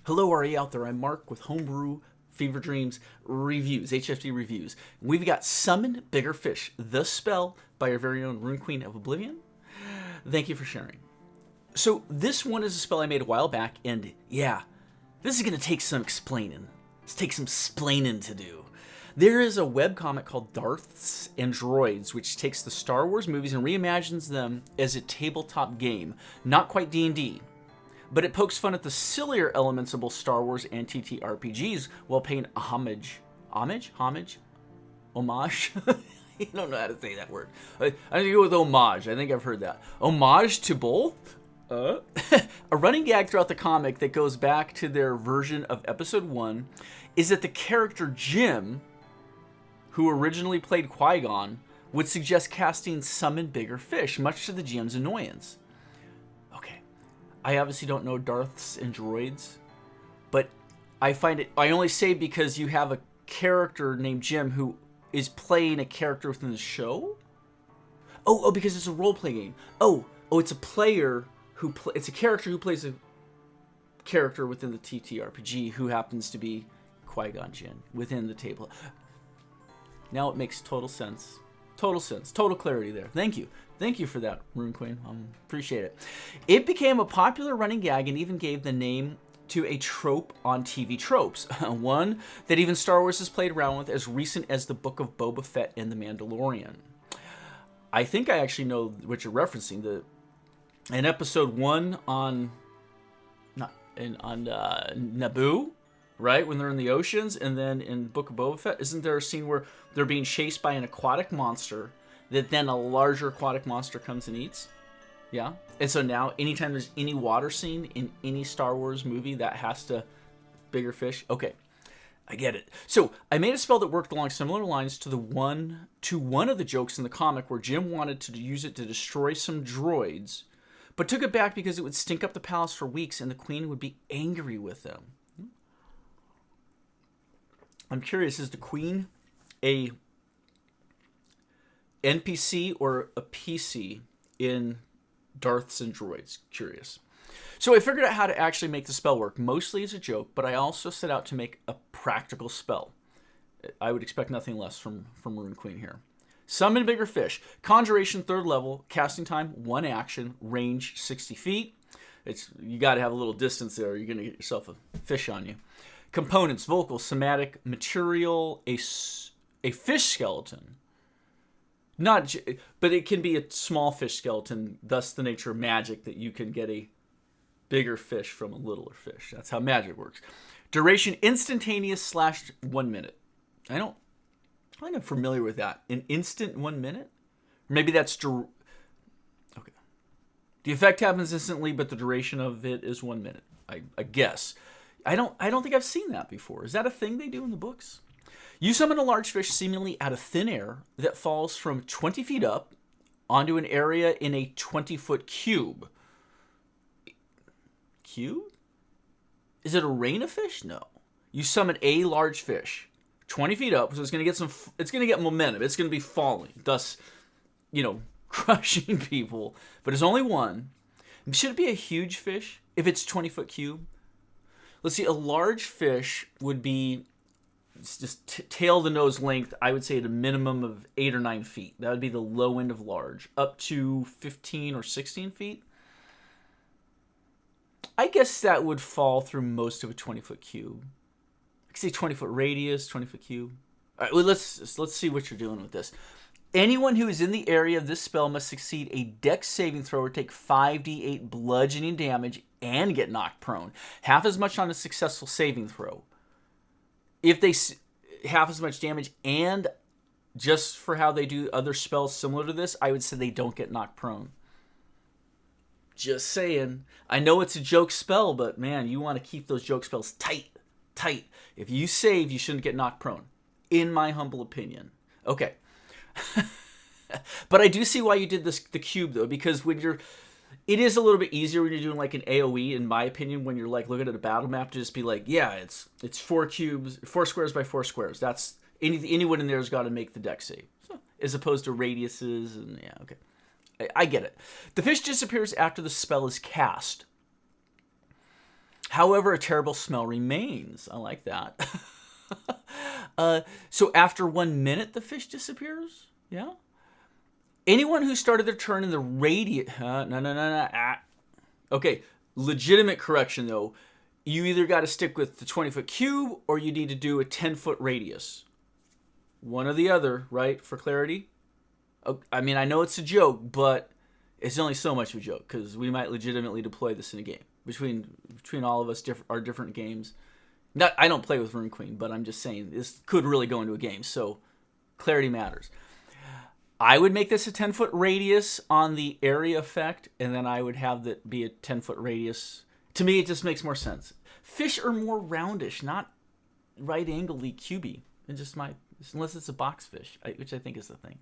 Hello, RE out there. I'm Mark with Homebrew Fever Dreams Reviews, HFD Reviews. We've got Summon Bigger Fish, the spell by our very own RuinQueenofOblivion. Thank you for sharing. So this one is a spell I made a while back, and yeah, this is going to take some explaining. Let's take some splaining to do. There is a webcomic called Darths and Droids, which takes the Star Wars movies and reimagines them as a tabletop game. Not quite D&D. But it pokes fun at the sillier elements of both Star Wars and TTRPGs while paying homage? I don't know how to say that word. I think to go with homage. I think I've heard that. Homage to both? A running gag throughout the comic that goes back to their version of Episode 1 is that the character Jim, who originally played Qui-Gon, would suggest casting Summon Bigger Fish, much to the GM's annoyance. I obviously don't know Darths and Droids, but I find it, I only say because you have a character named Jim who is playing a character within the show? Oh, because it's a role-play game. Oh, it's a player who, it's a character who plays a character within the TTRPG who happens to be Qui-Gon Jinn within the table. Now it makes total sense. Total clarity there. Thank you. Thank you for that, Rune Queen. Appreciate it. It became a popular running gag and even gave the name to a trope on TV tropes. One that even Star Wars has played around with as recent as the Book of Boba Fett and The Mandalorian. I think I actually know what you're referencing. In Episode 1 on Naboo, right, when they're in the oceans, and then in Book of Boba Fett, isn't there a scene where they're being chased by an aquatic monster that then a larger aquatic monster comes and eats? Yeah? And so now, anytime there's any water scene in any Star Wars movie, that has to bigger fish. Okay, I get it. So I made a spell that worked along similar lines to one of the jokes in the comic where Jim wanted to use it to destroy some droids, but took it back because it would stink up the palace for weeks and the queen would be angry with them. I'm curious, is the queen a NPC or a PC in Darths and Droids? Curious. So I figured out how to actually make the spell work, mostly as a joke, but I also set out to make a practical spell. I would expect nothing less from Rune Queen here. Summon Bigger Fish. Conjuration 3rd level, casting time 1 action, range 60 feet. You got to have a little distance there, or you're going to get yourself a fish on you. Components: vocal, somatic, material, a fish skeleton. But it can be a small fish skeleton, thus the nature of magic that you can get a bigger fish from a littler fish. That's how magic works. Duration: instantaneous / 1 minute. I think I'm familiar with that. An instant 1 minute? Maybe that's okay. The effect happens instantly, but the duration of it is 1 minute. I guess. I don't think I've seen that before. Is that a thing they do in the books? You summon a large fish seemingly out of thin air that falls from 20 feet up onto an area in a 20-foot cube. Cube? Is it a rain of fish? No. You summon a large fish 20 feet up, so it's going to get momentum. It's going to be falling, thus, crushing people. But it's only one. Should it be a huge fish if it's 20-foot cube? Let's see, a large fish would be just tail to nose length, I would say at a minimum of 8 or 9 feet. That would be the low end of large. Up to 15 or 16 feet. I guess that would fall through most of a 20-foot cube. I could say 20-foot radius, 20-foot cube. All right, well, let's see what you're doing with this. Anyone who is in the area of this spell must succeed a dex saving throw or take 5d8 bludgeoning damage and get knocked prone. Half as much on a successful saving throw. If they half as much damage, and just for how they do other spells similar to this, I would say they don't get knocked prone. Just saying. I know it's a joke spell, but man, you want to keep those joke spells tight. If you save, you shouldn't get knocked prone, in my humble opinion. Okay. But I do see why you did the cube, though, because it is a little bit easier when you're doing like an AoE, in my opinion, when you're like looking at a battle map to just be like, yeah, it's 4 squares by 4 squares. That's anyone in there has got to make the dex save, so, as opposed to radiuses and yeah, okay. I get it. The fish disappears after the spell is cast. However, a terrible smell remains. I like that. So after 1 minute, the fish disappears? Yeah. Anyone who started their turn in the radius... no. Okay, legitimate correction, though. You either got to stick with the 20-foot cube or you need to do a 10-foot radius. One or the other, right, for clarity? I mean, I know it's a joke, but it's only so much of a joke because we might legitimately deploy this in a game. Between all of us, our different games. I don't play with Rune Queen, but I'm just saying this could really go into a game, so clarity matters. I would make this a 10-foot radius on the area effect, and then I would have that be a 10-foot radius. To me, it just makes more sense. Fish are more roundish, not right-angledy cubey. It just might, unless it's a box fish, which I think is the thing.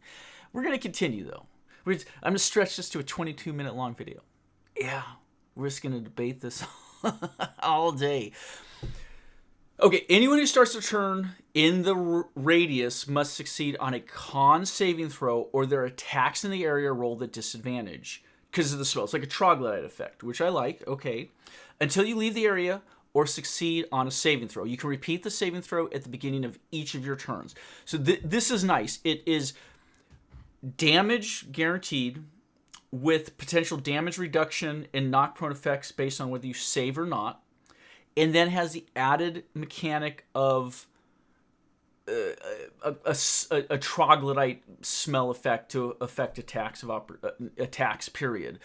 We're going to continue, though. I'm going to stretch this to a 22-minute long video. Yeah, we're just going to debate this all day. Okay, anyone who starts their turn in the radius must succeed on a con saving throw or their attacks in the area rolled at disadvantage because of the spell. It's like a troglodyte effect, which I like. Okay. Until you leave the area or succeed on a saving throw. You can repeat the saving throw at the beginning of each of your turns. So this is nice. It is damage guaranteed with potential damage reduction and knock prone effects based on whether you save or not. And then has the added mechanic of a troglodyte smell effect to affect attacks attacks, period,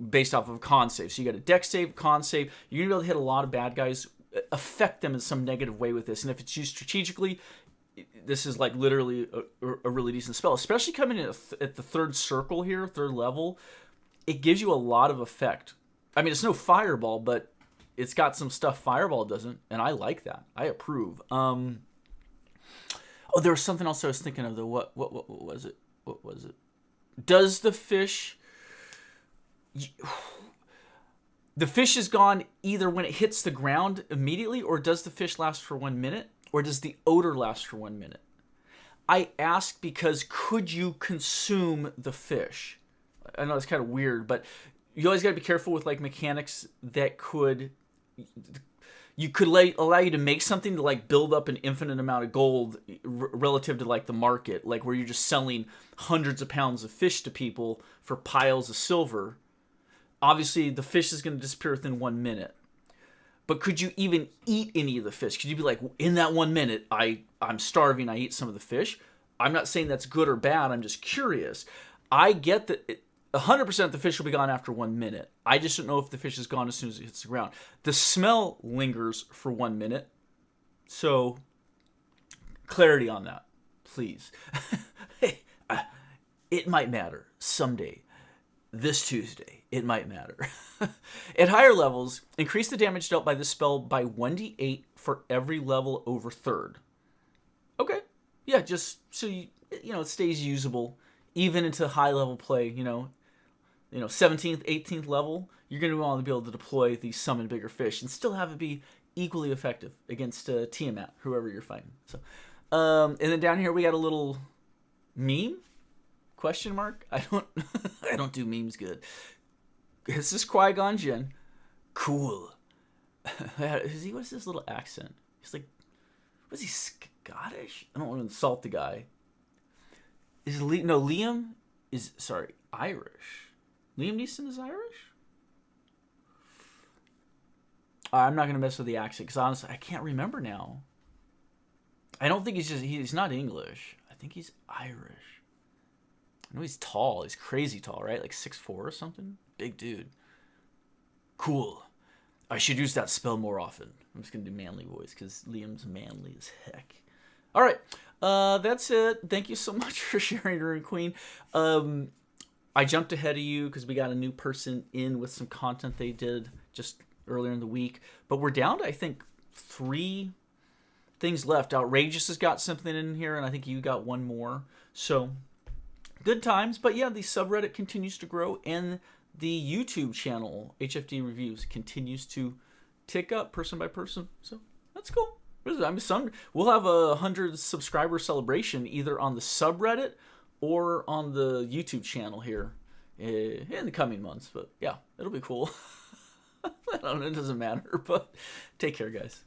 based off of a con save. So you got a dex save, con save. You're going to be able to hit a lot of bad guys, affect them in some negative way with this. And if it's used strategically, this is like literally a really decent spell. Especially coming in at the third circle here, third level, it gives you a lot of effect. I mean, it's no fireball, but it's got some stuff Fireball doesn't, and I like that. I approve. Oh, there was something else I was thinking of, though. What was it? What was it? Does the fish... The fish is gone either when it hits the ground immediately, or does the fish last for 1 minute, or does the odor last for 1 minute? I ask because could you consume the fish? I know it's kind of weird, but you always got to be careful with like mechanics that could... You could allow you to make something to like build up an infinite amount of gold relative to like the market, like where you're just selling hundreds of pounds of fish to people for piles of silver. Obviously, the fish is going to disappear within 1 minute. But could you even eat any of the fish? Could you be like, in that 1 minute, I'm starving, I eat some of the fish? I'm not saying that's good or bad. I'm just curious. I get that 100% of the fish will be gone after 1 minute. I just don't know if the fish is gone as soon as it hits the ground. The smell lingers for 1 minute. So, clarity on that, please. It might matter someday. This Tuesday, it might matter. At higher levels, increase the damage dealt by this spell by 1d8 for every level over third. Okay. Yeah, just so it stays usable even into high level play, 17th, 18th level, you're going to want to be able to deploy the summon bigger fish and still have it be equally effective against Tiamat, whoever you're fighting. So, and then down here we got a little meme? Question mark? I don't do memes good. This is Qui-Gon Jinn. Cool. What's his little accent? He's like, was he Scottish? I don't want to insult the guy. Liam is, Irish. Liam Neeson is Irish? I'm not going to mess with the accent, because honestly, I can't remember now. I don't think he's not English. I think he's Irish. I know he's tall. He's crazy tall, right? Like 6'4" or something? Big dude. Cool. I should use that spell more often. I'm just going to do manly voice, because Liam's manly as heck. All right. That's it. Thank you so much for sharing, Rune Queen. I jumped ahead of you because we got a new person in with some content they did just earlier in the week. But we're down to, I think, 3 things left. Outrageous has got something in here, and I think you got one more. So, good times. But yeah, the subreddit continues to grow, and the YouTube channel, HFD Reviews, continues to tick up person by person. So, that's cool. We'll have a 100 subscriber celebration either on the subreddit or on the YouTube channel here in the coming months. But yeah, it'll be cool. I don't know, it doesn't matter, but take care, guys.